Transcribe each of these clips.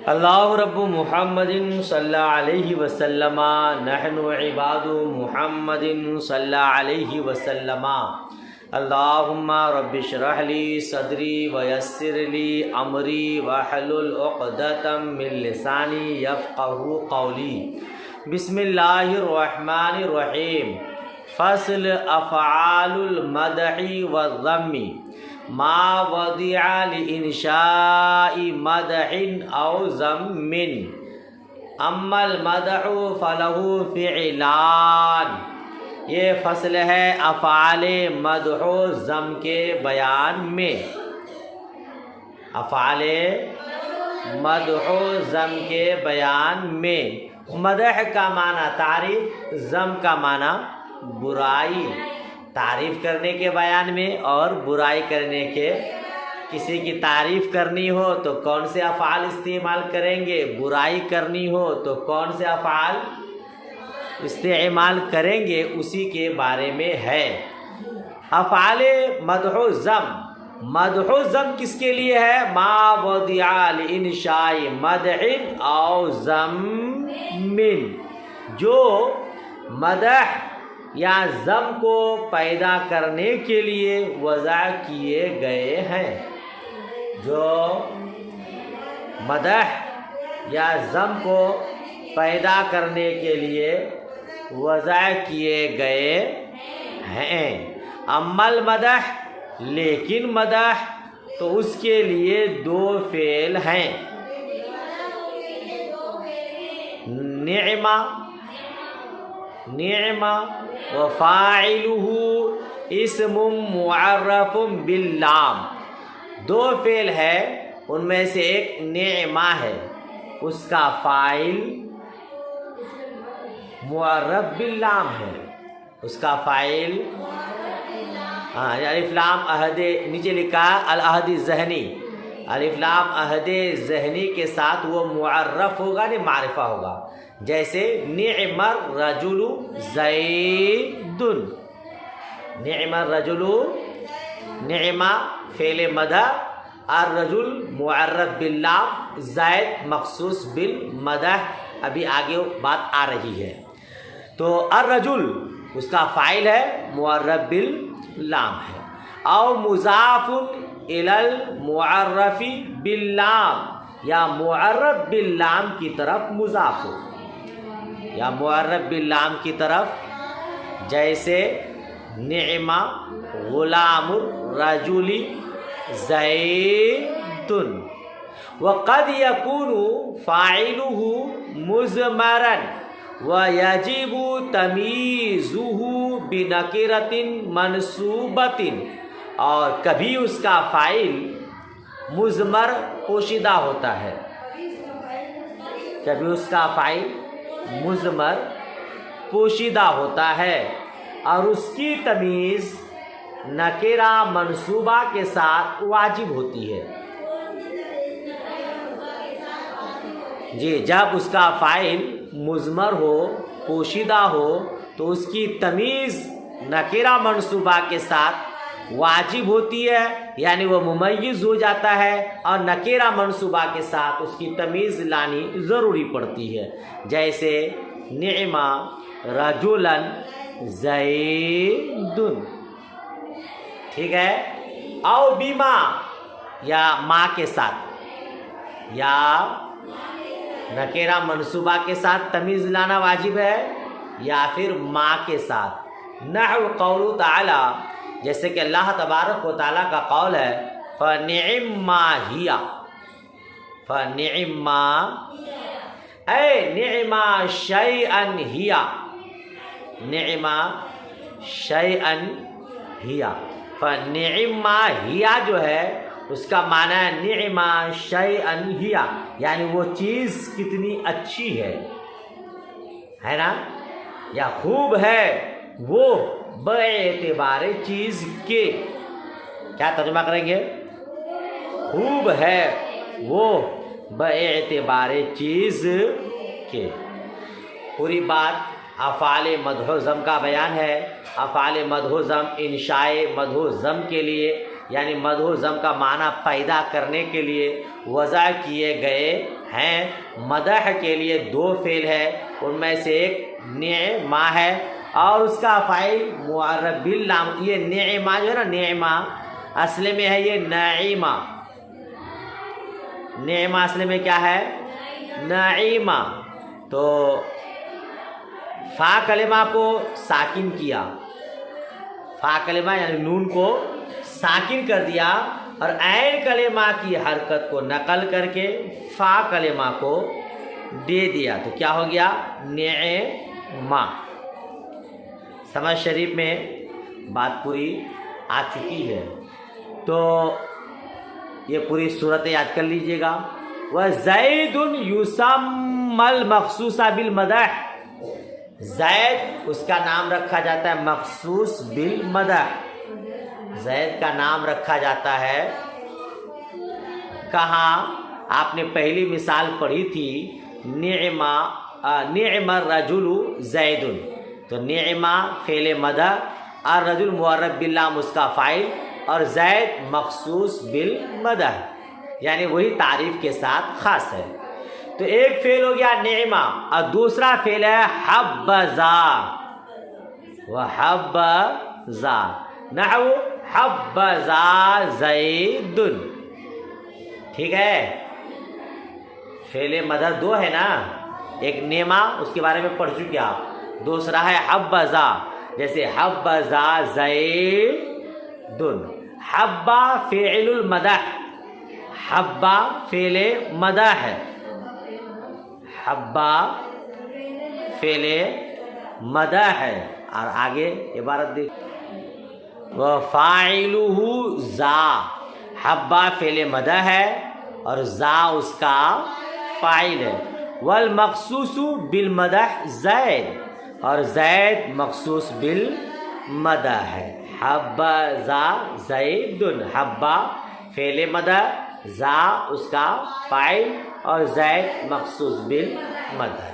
اللہ رب محمد صلی اللہ علیہ وسلم نحن عباد محمد صلی اللہ علیہ وسلم اللہم رب اشرح لی صدری ویسر لی امری واحلل عقدۃ من لسانی یفقہوا قولی۔ بسم اللہ الرحمن الرحیم۔ فصل افعال المدح والذم ما وضع لإنشاء مدح او ذم اما المدح فله فعلان۔ یہ فصل ہے افعال مدح و ذم کے بیان میں۔ افعال مدح و ذم کے بیان میں مدح کا معنی تعریف، ذم کا معنی برائی۔ تعریف کرنے کے بیان میں اور برائی کرنے کے، کسی کی تعریف کرنی ہو تو کون سے افعال استعمال کریں گے، برائی کرنی ہو تو کون سے افعال استعمال کریں گے، اسی کے بارے میں ہے۔ افعال مدح و ذم، مدح و ذم کس کے لیے ہے؟ ما وضع لانشاء مدح او ذم، جو مدح یا ذم کو پیدا کرنے کے لیے وضع کیے گئے ہیں۔ جو مدح یا ذم کو پیدا کرنے کے لیے وضع کیے گئے ہیں۔ اما المدح، لیکن مدح تو اس کے لیے دو فعل ہیں۔ نعم وفاعلہ اسم معرف باللام، دو فعل ہے، ان میں سے ایک نعمہ ہے، اس کا فاعل معرف باللام ہے، اس کا فاعل الف لام عہد، نیچے لکھا العہد ذہنی، الف لام عہد ذہنی کے ساتھ وہ معرف ہوگا، نہیں معرفہ ہوگا۔ جیسے نعم الرجل زید، نعم الرجل، نعم فعل مدح، الرجل معرف باللام، زید مخصوص بالمدح، ابھی آگے بات آ رہی ہے۔ تو الرجل اس کا فاعل ہے، معرف باللام ہے، او مضاف الی المعرف باللام، یا معرف باللام کی طرف مضاف ہو، یا معرف باللام کی طرف، جیسے نعم غلام الرجل زید۔ وقد يكون فاعله مضمرا ويجب تمییزه بنکرة منصوبة، اور کبھی اس کا فاعل مضمر پوشیدہ ہوتا ہے، کبھی اس کا فاعل مضمر پوشیدہ ہوتا ہے اور اس کی تمیز نکرہ منصوبہ کے ساتھ واجب ہوتی ہے۔ جی، جب اس کا فاعل مضمر ہو، پوشیدہ ہو، تو اس کی تمیز نکرہ منصوبہ کے ساتھ واجب ہوتی ہے، یعنی وہ ممیز ہو جاتا ہے، اور نکرہ منصوبہ کے ساتھ اس کی تمیز لانی ضروری پڑتی ہے، جیسے نعم رجلا زید، ٹھیک ہے، او بما، یا ماں کے ساتھ، یا نکرہ منصوبہ کے ساتھ تمیز لانا واجب ہے، یا پھر ماں کے ساتھ۔ نحو قول تعالی، جیسے کہ اللہ تبارک و تعالیٰ کا قول ہے، فَنِعِمَّا ہِيَ، فَنِعِمَّا اے نعما شیئن ہِیَ، نعما شیئن ہِیَ، فَنِعِمَّا ہِیَ جو ہے اس کا معنی ہے نعما شیئن ہِیَ، یعنی وہ چیز کتنی اچھی ہے نا، یا خوب ہے وہ باعتبار چیز کے، کیا ترجمہ کریں گے؟ خوب ہے وہ باعتبار چیز کے۔ پوری بات افعال مدح و ذم کا بیان ہے۔ افعال مدح و ذم انشاء مدح و ذم کے لیے، یعنی مدح و ذم کا معنی پیدا کرنے کے لیے وضع کیے گئے ہیں. مدح کے لیے دو فعل ہے، ان میں سے ایک نعمہ ہے اور اس کا فاعل معرب باللام. یہ نعمہ جو ہے نا، نعمہ اصل میں ہے یہ نعیمہ. نعمہ اصل میں کیا ہے؟ نعیمہ. تو فا کلمہ کو ساکن کیا، فا کلمہ یعنی نون کو ساکن کر دیا اور عین کلمہ کی حرکت کو نقل کر کے فا کلمہ کو دے دیا تو کیا ہو گیا؟ نعمہ. سمجھ شریف میں بات پوری آ چکی ہے. تو یہ پوری صورت یاد کر لیجئے گا. وَزَيْدٌ يُسَمَّى الْمَخْصُوصَ بِالْمَدَحِ، زید اس کا نام رکھا جاتا ہے مخصوص بالمدح. زید کا نام رکھا جاتا ہے کہاں؟ آپ نے پہلی مثال پڑھی تھی نعم الرجل زید. تو نعمہ فعل مدح، الرجل معرب باللام اس کا فاعل اور زید مخصوص بالمدح، یعنی وہی تعریف کے ساتھ خاص ہے. تو ایک فعل ہو گیا نعمہ اور دوسرا فعل ہے حبذا. وحبذا نحو حبذا زید. ٹھیک ہے، فعل مدح دو ہے نا، ایک نعمہ اس کے بارے میں پڑھ چکے آپ، دوسرا ہے حبذا. جیسے حبذا زید، حبا فعل المدح، حبا فعل مدح ہے، حبا فعل مدح ہے. اور آگے عبارت دیکھ، وَفَاعِلُهُ ذا، حبا فعل مدح ہے اور ذا اس کا فاعل ہے. والمخصوص بالمدح زید، اور زید مخصوص بالمدح ہے. حبذا زید، حبا فعل مدح، ذا اس کا فاعل اور زید مخصوص بالمدح.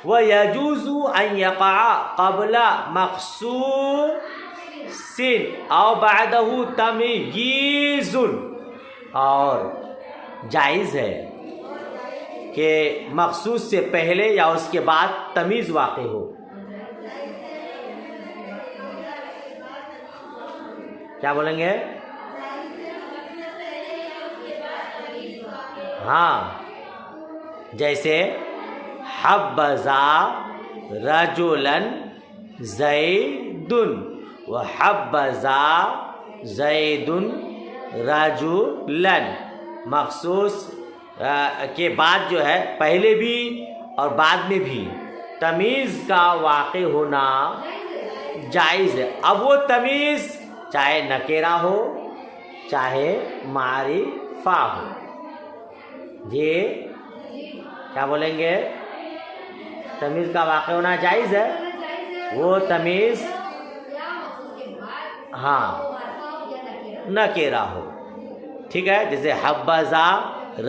وَيَجُوزُ أَن يَقَعَ قَبْلَ مَخْصُوصٍ أَوْ بَعْدَهُ تَمْيِيزٌ، اور جائز ہے کہ مخصوص سے پہلے یا اس کے بعد تمیز واقع ہو. کیا بولیں گے؟ ہاں، جیسے حبذا رجلا زید وحبذا زید رجلا. مخصوص کے بعد جو ہے پہلے بھی اور بعد میں بھی تمیز کا واقع ہونا جائز ہے. اب وہ تمیز چاہے نکرہ ہو چاہے معرفہ ہو. جی کیا بولیں گے؟ تمیز کا واقع ہونا جائز ہے. وہ تمیز ہاں نکرہ ہو. ٹھیک ہے، جیسے حبذا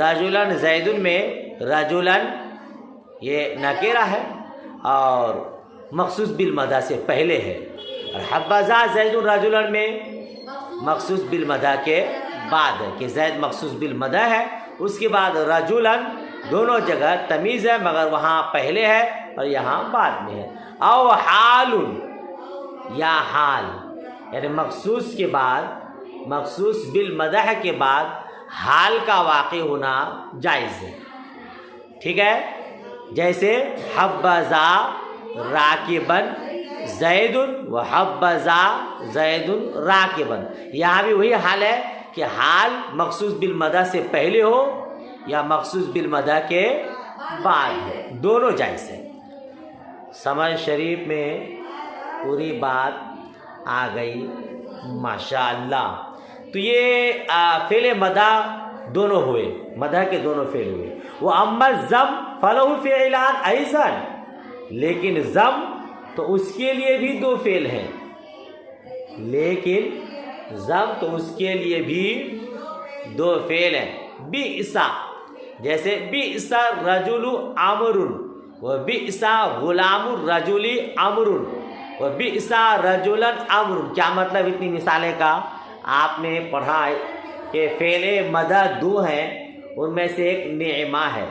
رجلاً زیدن میں رجلاً یہ نکرہ ہے اور مخصوص بالمدح سے پہلے ہے، اور حبذا زید رجلاً میں مخصوص بالمدح کے بعد ہے کہ زید مخصوص بالمدح ہے. اس کے بعد رجلاً دونوں جگہ تمیز ہے مگر وہاں پہلے ہے اور یہاں بعد میں ہے. او حال، یا حال یعنی مخصوص کے بعد مخصوص بالمدح کے بعد حال کا واقع ہونا جائز ہے. ٹھیک ہے، جیسے حبذا راکباً زید وحبذا زید راکباً. یہاں بھی وہی حال ہے کہ حال مخصوص بالمدح سے پہلے ہو یا مخصوص بالمدح کے بعد ہے، دونوں جائز ہے. سمجھ شریف میں پوری بات آ گئی ماشاءاللہ. تو یہ فعل مدح دونوں ہوئے، مدح کے دونوں فعل ہوئے. وہ اما الضم فلہ فعلان ایضاً، لیکن ضم تو اس کے لیے بھی دو فعل ہیں، لیکن ضم تو اس کے لیے بھی دو فعل ہیں. بئس، جیسے بئس الرجل عمر و بئس غلام الرجل عمر و بئس رجلا عمر. کیا مطلب اتنی مثالیں کا؟ آپ نے پڑھا کہ فعل مدح دو ہیں، ان میں سے ایک نعمہ ہے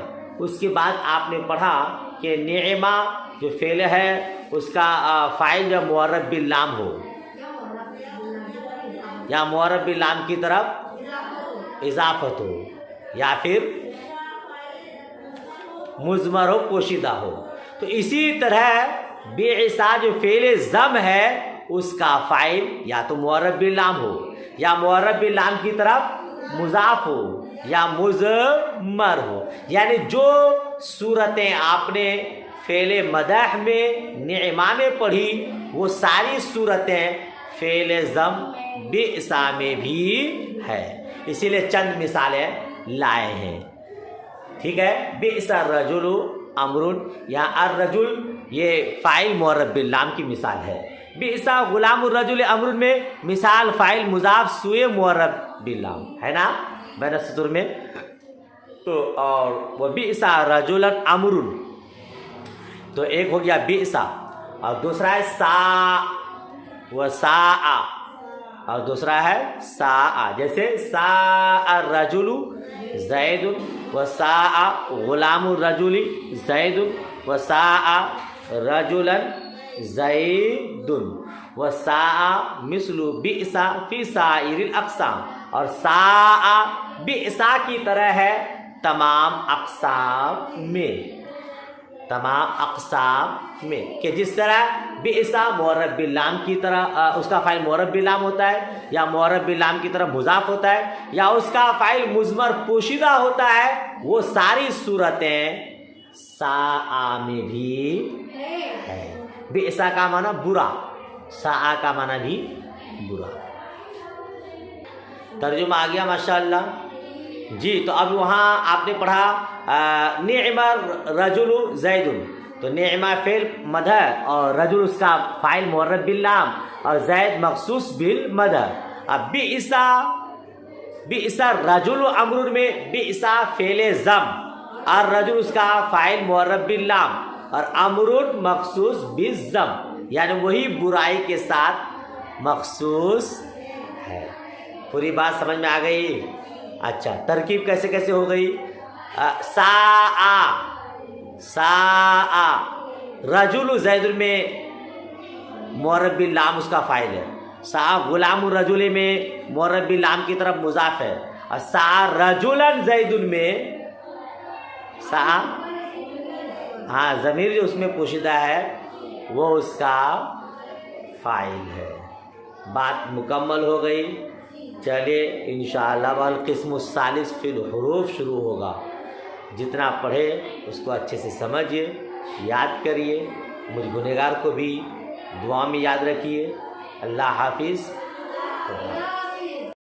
اس کے بعد آپ نے پڑھا کہ نعمہ جو فعل ہے اس کا فاعل جو معرب باللام ہو یا معرب باللام کی طرف اضافت ہو یا پھر مضمر ہو پوشیدہ ہو. تو اسی طرح بعثا جو فعل ضم ہے اس کا فاعل یا تو معرب باللام ہو یا معرب باللام کی طرف مضاف ہو یا مضمر ہو. یعنی جو صورتیں آپ نے فعل مدح میں نعمہ میں پڑھی وہ ساری صورتیں فعل ضم بعثا میں بھی ہے. اسی لیے چند مثالیں لائے ہیں. ٹھیک ہے. بئس الرجل امر یا الرجل یہ فاعل معرب باللام کی مثال ہے. بئس غلام الرجل امر میں مثال فاعل مضاف سوئے معرب باللام ہے نا بین السطور میں. تو اور وہ بئس رجلا امر تو ایک ہو گیا بئس اور دوسرا ہے سا و سا اور دوسرا ہے سا. جیسے سا الرجل زید وساء غلام الرجل زید وساء رجلا زید وساء مثل بئس فی سائر الاقسام. اور ساء بئس کی طرح ہے تمام اقسام میں کہ جس طرح بئس معرب باللام کی طرح اس کا فاعل معرب باللام ہوتا ہے یا معرب باللام کی طرح مضاف ہوتا ہے یا اس کا فاعل مضمر پوشیدہ ہوتا ہے وہ ساری صورتیں ساء میں بھی ہے. بئس کا معنی برا ساء کا معنی بھی برا. ترجمہ آ گیا ماشاءاللہ. جی تو اب وہاں آپ نے پڑھا نعم الرجل زید تو نعمہ فعل مدح اور رجل اس کا فاعل معرب باللام اور زید مخصوص بالمدح. اب بئس الرجل امر میں بئس فعل ضم اور رجل اس کا فاعل معرب باللام اور امر مخصوص بالضم یعنی وہی برائی کے ساتھ مخصوص ہے. پوری بات سمجھ میں آ گئی. اچھا ترکیب کیسے کیسے ہو گئی. ساء رجل زید میں معرب باللام اس کا فاعل ہے. ساء غلام الرجل میں معرب باللام کی طرف مضاف ہے. اور ساء رجلا زید میں ساء ہاں ضمیر جو اس میں پوشیدہ ہے وہ اس کا فاعل ہے. بات مکمل ہو گئی. چلیے انشاءاللہ والقسم الثالث فی الحروف شروع ہوگا. جتنا پڑھے اس کو اچھے سے سمجھیے یاد کریے. مجھ گنہگار کو بھی دعا میں یاد رکھیے. اللہ حافظ.